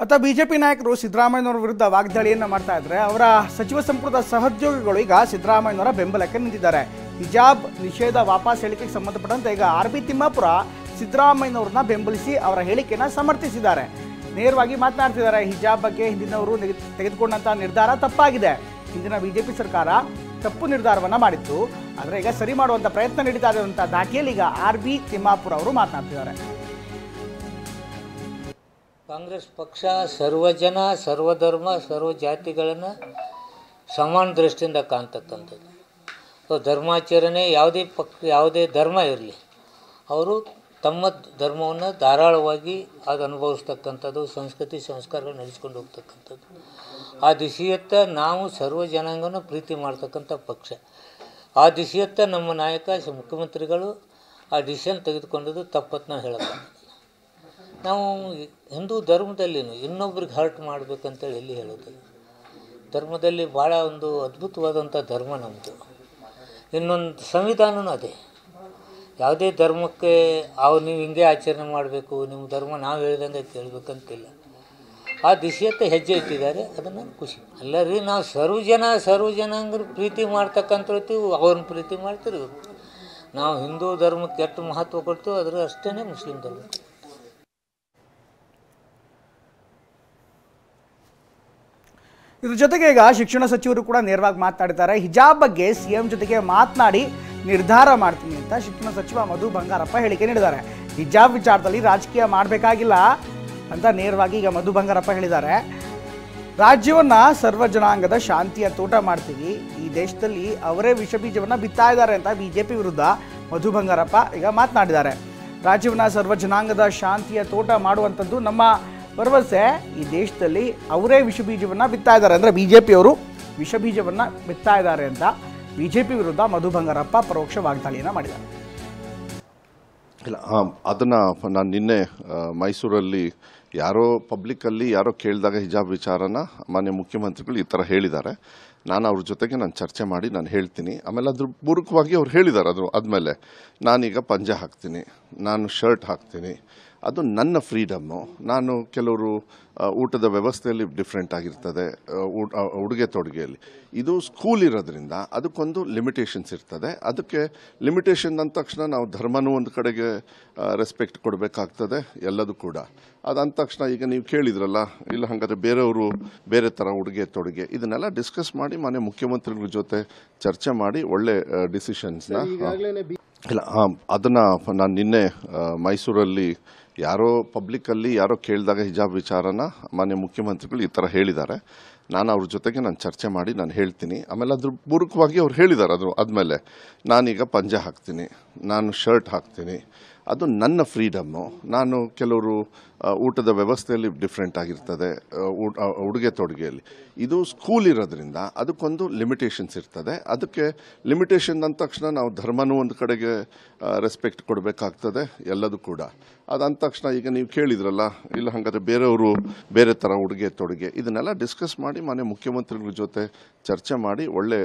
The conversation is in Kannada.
ಅತ್ತ ಬಿಜೆಪಿ ನಾಯಕರು ಸಿದ್ದರಾಮಯ್ಯನವರ ವಿರುದ್ಧ ವಾಗ್ದಾಳಿಯನ್ನು ಮಾಡ್ತಾ ಇದ್ದಾರೆ. ಅವರ ಸಚಿವ ಸಂಪುಟದ ಸಹೋದ್ಯೋಗಿಗಳು ಈಗ ಸಿದ್ದರಾಮಯ್ಯನವರ ಬೆಂಬಲಕ್ಕೆ ನಿಂತಿದ್ದಾರೆ. ಹಿಜಾಬ್ ನಿಷೇಧ ವಾಪಸ್ ಹೇಳಿಕೆಗೆ ಸಂಬಂಧಪಟ್ಟಂತೆ ಈಗ ಆರ್.ಬಿ. ತಿಮ್ಮಾಪುರ ಸಿದ್ದರಾಮಯ್ಯನವರನ್ನ ಬೆಂಬಲಿಸಿ ಅವರ ಹೇಳಿಕೆಯನ್ನು ಸಮರ್ಥಿಸಿದ್ದಾರೆ. ನೇರವಾಗಿ ಮಾತನಾಡ್ತಿದ್ದಾರೆ. ಹಿಜಾಬ್ ಬಗ್ಗೆ ಹಿಂದಿನವರು ತೆಗೆದುಕೊಂಡಂತ ನಿರ್ಧಾರ ತಪ್ಪಾಗಿದೆ. ಹಿಂದಿನ ಬಿಜೆಪಿ ಸರ್ಕಾರ ತಪ್ಪು ನಿರ್ಧಾರವನ್ನು ಮಾಡಿತ್ತು. ಆದರೆ ಈಗ ಸರಿ ಮಾಡುವಂಥ ಪ್ರಯತ್ನ ನಡೀತಾ ಇರುವಂಥ ದಾಖಲೆಯಲ್ಲಿ ಈಗ ಆರ್.ಬಿ. ತಿಮ್ಮಾಪುರ ಅವರು ಮಾತನಾಡ್ತಿದ್ದಾರೆ. ಕಾಂಗ್ರೆಸ್ ಪಕ್ಷ ಸರ್ವಜನ ಸರ್ವಧರ್ಮ ಸರ್ವ ಜಾತಿಗಳನ್ನು ಸಮಾನ ದೃಷ್ಟಿಯಿಂದ ಕಾಣ್ತಕ್ಕಂಥದ್ದು. ಧರ್ಮಾಚರಣೆ ಯಾವುದೇ ಧರ್ಮ ಇರಲಿ, ಅವರು ತಮ್ಮ ಧರ್ಮವನ್ನು ಧಾರಾಳವಾಗಿ ಅದು ಅನುಭವಿಸ್ತಕ್ಕಂಥದ್ದು, ಸಂಸ್ಕೃತಿ ಸಂಸ್ಕಾರಗಳು ನಡೆಸ್ಕೊಂಡು ಹೋಗ್ತಕ್ಕಂಥದ್ದು. ಆ ದಿಶೆಯತ್ತ ನಾವು ಸರ್ವ ಜನಾಂಗನೂ ಪ್ರೀತಿ ಮಾಡ್ತಕ್ಕಂಥ ಪಕ್ಷ. ಆ ದಿಶೆಯತ್ತ ನಮ್ಮ ನಾಯಕ ಮುಖ್ಯಮಂತ್ರಿಗಳು ಆ ಡಿಸಿಷನ್ ತೆಗೆದುಕೊಂಡದ್ದು ತಪ್ಪತ್ತು ನಾವು ಹೇಳೋಕ್ಕಾಗಲ್ಲ. ನಾವು ಹಿಂದೂ ಧರ್ಮದಲ್ಲಿನೂ ಇನ್ನೊಬ್ರಿಗೆ ಹರ್ಟ್ ಮಾಡಬೇಕಂತೇಳಿ ಎಲ್ಲಿ ಹೇಳೋದು. ಧರ್ಮದಲ್ಲಿ ಭಾಳ ಒಂದು ಅದ್ಭುತವಾದಂಥ ಧರ್ಮ ನಮ್ಮದು. ಇನ್ನೊಂದು ಸಂವಿಧಾನವೂ ಅದೇ. ಯಾವುದೇ ಧರ್ಮಕ್ಕೆ ನೀವು ಹಿಂಗೆ ಆಚರಣೆ ಮಾಡಬೇಕು, ನಿಮ್ಮ ಧರ್ಮ ನಾವು ಹೇಳಿದಂಗೆ ಕೇಳಬೇಕಂತಿಲ್ಲ. ಆ ದಿಶೆಯತ್ತ ಹೆಜ್ಜೆ ಇಟ್ಟಿದ್ದಾರೆ, ಅದನ್ನು ಖುಷಿ. ಅಲ್ಲ ರೀ, ನಾವು ಸರ್ವ ಜನಾಂಗರು ಪ್ರೀತಿ ಮಾಡ್ತಕ್ಕಂಥವ್ರು ಅವ್ರನ್ನ ಪ್ರೀತಿ ಮಾಡ್ತೀರಿ. ನಾವು ಹಿಂದೂ ಧರ್ಮಕ್ಕೆ ಎಷ್ಟು ಮಹತ್ವ ಕೊಡ್ತೀವಿ ಅದ್ರ ಅಷ್ಟೇ ಮುಸ್ಲಿಂ ಧರ್ಮಕ್ಕೆ. ಇದ್ರ ಜೊತೆಗೆ ಈಗ ಶಿಕ್ಷಣ ಸಚಿವರು ಕೂಡ ನೇರವಾಗಿ ಮಾತನಾಡಿದ್ದಾರೆ. ಹಿಜಾಬ್ ಬಗ್ಗೆ ಸಿಎಂ ಜೊತೆಗೆ ಮಾತನಾಡಿ ನಿರ್ಧಾರ ಮಾಡ್ತೀನಿ ಅಂತ ಶಿಕ್ಷಣ ಸಚಿವ ಮಧು ಬಂಗಾರಪ್ಪ ಹೇಳಿಕೆ ನೀಡಿದ್ದಾರೆ. ಹಿಜಾಬ್ ವಿಚಾರದಲ್ಲಿ ರಾಜಕೀಯ ಮಾಡಬೇಕಾಗಿಲ್ಲ ಅಂತ ನೇರವಾಗಿ ಈಗ ಮಧು ಬಂಗಾರಪ್ಪ ಹೇಳಿದ್ದಾರೆ. ರಾಜ್ಯವನ್ನ ಸರ್ವ ಜನಾಂಗದ ಶಾಂತಿಯ ತೋಟ ಮಾಡ್ತೀವಿ, ಈ ದೇಶದಲ್ಲಿ ಅವರೇ ವಿಷಬೀಜವನ್ನು ಬಿತ್ತಾ ಇದ್ದಾರೆ ಅಂತ ಬಿಜೆಪಿ ವಿರುದ್ಧ ಮಧು ಬಂಗಾರಪ್ಪ ಈಗ ಮಾತನಾಡಿದ್ದಾರೆ. ರಾಜ್ಯವನ್ನ ಸರ್ವ ಜನಾಂಗದ ಶಾಂತಿಯ ತೋಟ ಮಾಡುವಂಥದ್ದು ನಮ್ಮ ಭರವಸೆ. ಈ ದೇಶದಲ್ಲಿ ಅವರೇ ವಿಷಬೀಜವನ್ನು ಬಿತ್ತಾ ಇದ್ದಾರೆ, ಅಂದರೆ ಬಿಜೆಪಿಯವರು ವಿಷಬೀಜವನ್ನು ಬಿತ್ತಾ ಇದ್ದಾರೆ ಅಂತ ಬಿಜೆಪಿ ವಿರುದ್ಧ ಮಧು ಬಂಗಾರಪ್ಪ ಪರೋಕ್ಷ ವಾಗ್ದಾಳಿಯನ್ನು ಮಾಡಿದ್ದಾರೆ. ಇಲ್ಲ, ಅದನ್ನು ನಾನು ನಿನ್ನೆ ಮೈಸೂರಲ್ಲಿ ಪಬ್ಲಿಕ್ಕಲ್ಲಿ ಯಾರೋ ಕೇಳಿದಾಗ ಹಿಜಾಬ್ ವಿಚಾರನ ಮಾನ್ಯ ಮುಖ್ಯಮಂತ್ರಿಗಳು ಈ ಥರ ಹೇಳಿದ್ದಾರೆ. ನಾನು ಅವ್ರ ಜೊತೆಗೆ ಚರ್ಚೆ ಮಾಡಿ ನಾನು ಹೇಳ್ತೀನಿ. ಆಮೇಲೆ ಅದ್ರ ಪೂರಕವಾಗಿ ಅವ್ರು ಹೇಳಿದ್ದಾರೆ. ಆದಮೇಲೆ ನಾನೀಗ ಪಂಜೆ ಹಾಕ್ತೀನಿ, ನಾನು ಶರ್ಟ್ ಹಾಕ್ತೀನಿ, ಅದು ನನ್ನ ಫ್ರೀಡಮ್ಮು. ನಾನು ಕೆಲವರು ಊಟದ ವ್ಯವಸ್ಥೆಯಲ್ಲಿ ಡಿಫ್ರೆಂಟ್ ಆಗಿರ್ತದೆ, ಉಡುಗೆ ತೊಡುಗೆಯಲ್ಲಿ. ಇದು ಸ್ಕೂಲ್ ಇರೋದ್ರಿಂದ ಅದಕ್ಕೊಂದು ಲಿಮಿಟೇಷನ್ಸ್ ಇರ್ತದೆ. ಅದಕ್ಕೆ ಲಿಮಿಟೇಷನ್ ಅಂದ ತಕ್ಷಣ ನಾವು ಧರ್ಮನೂ ಒಂದು ಕಡೆಗೆ ರೆಸ್ಪೆಕ್ಟ್ ಕೊಡಬೇಕಾಗ್ತದೆ, ಎಲ್ಲದೂ ಕೂಡ. ಅದಂದ ತಕ್ಷಣ ಈಗ ನೀವು ಕೇಳಿದ್ರಲ್ಲ, ಇಲ್ಲ ಹಾಗಾದರೆ ಬೇರೆಯವರು ಬೇರೆ ಥರ ಉಡುಗೆ ತೊಡುಗೆ, ಇದನ್ನೆಲ್ಲ ಡಿಸ್ಕಸ್ ಮಾಡಿ ಮಾನ್ಯ ಮುಖ್ಯಮಂತ್ರಿಗಳ ಜೊತೆ ಚರ್ಚೆ ಮಾಡಿ ಒಳ್ಳೆ ಡಿಸಿಷನ್ಸ್ನ ಇಲ್ಲ ಅದನ್ನು ನಾನು ನಿನ್ನೆ ಮೈಸೂರಲ್ಲಿ ಪಬ್ಲಿಕ್ಕಲ್ಲಿ ಯಾರೋ ಕೇಳಿದಾಗ ಹಿಜಾಬ್ ವಿಚಾರನ ಮಾನ್ಯ ಮುಖ್ಯಮಂತ್ರಿಗಳು ಈ ಥರ ಹೇಳಿದ್ದಾರೆ. ನಾನು ಅವ್ರ ಜೊತೆಗೆ ಚರ್ಚೆ ಮಾಡಿ ನಾನು ಹೇಳ್ತೀನಿ. ಆಮೇಲೆ ಅದ್ರ ಪೂರಕವಾಗಿ ಅವ್ರು ಹೇಳಿದ್ದಾರೆ. ಆದಮೇಲೆ ನಾನೀಗ ಪಂಜೆ ಹಾಕ್ತೀನಿ, ನಾನು ಶರ್ಟ್ ಹಾಕ್ತೀನಿ, ಅದು ನನ್ನ ಫ್ರೀಡಮ್ಮು. ನಾನು ಕೆಲವರು ಊಟದ ವ್ಯವಸ್ಥೆಯಲ್ಲಿ ಡಿಫ್ರೆಂಟ್ ಆಗಿರ್ತದೆ, ಉಡುಗೆ ತೊಡುಗೆಯಲ್ಲಿ. ಇದು ಸ್ಕೂಲ್ ಇರೋದ್ರಿಂದ ಅದಕ್ಕೊಂದು ಲಿಮಿಟೇಷನ್ಸ್ ಇರ್ತದೆ. ಅದಕ್ಕೆ ಲಿಮಿಟೇಷನ್ ಅಂದ ತಕ್ಷಣ ನಾವು ಧರ್ಮನೂ ಒಂದು ಕಡೆಗೆ ರೆಸ್ಪೆಕ್ಟ್ ಕೊಡಬೇಕಾಗ್ತದೆ, ಎಲ್ಲದೂ ಕೂಡ. ಅದಂದ ತಕ್ಷಣ ಈಗ ನೀವು ಕೇಳಿದ್ರಲ್ಲ, ಇಲ್ಲ ಹಾಗಾದರೆ ಬೇರೆಯವರು ಬೇರೆ ಥರ ಉಡುಗೆ ತೊಡುಗೆ, ಇದನ್ನೆಲ್ಲ ಡಿಸ್ಕಸ್ ಮಾಡಿ ಮಾನ್ಯ ಮುಖ್ಯಮಂತ್ರಿಗಳ ಜೊತೆ ಚರ್ಚೆ ಮಾಡಿ ಒಳ್ಳೆ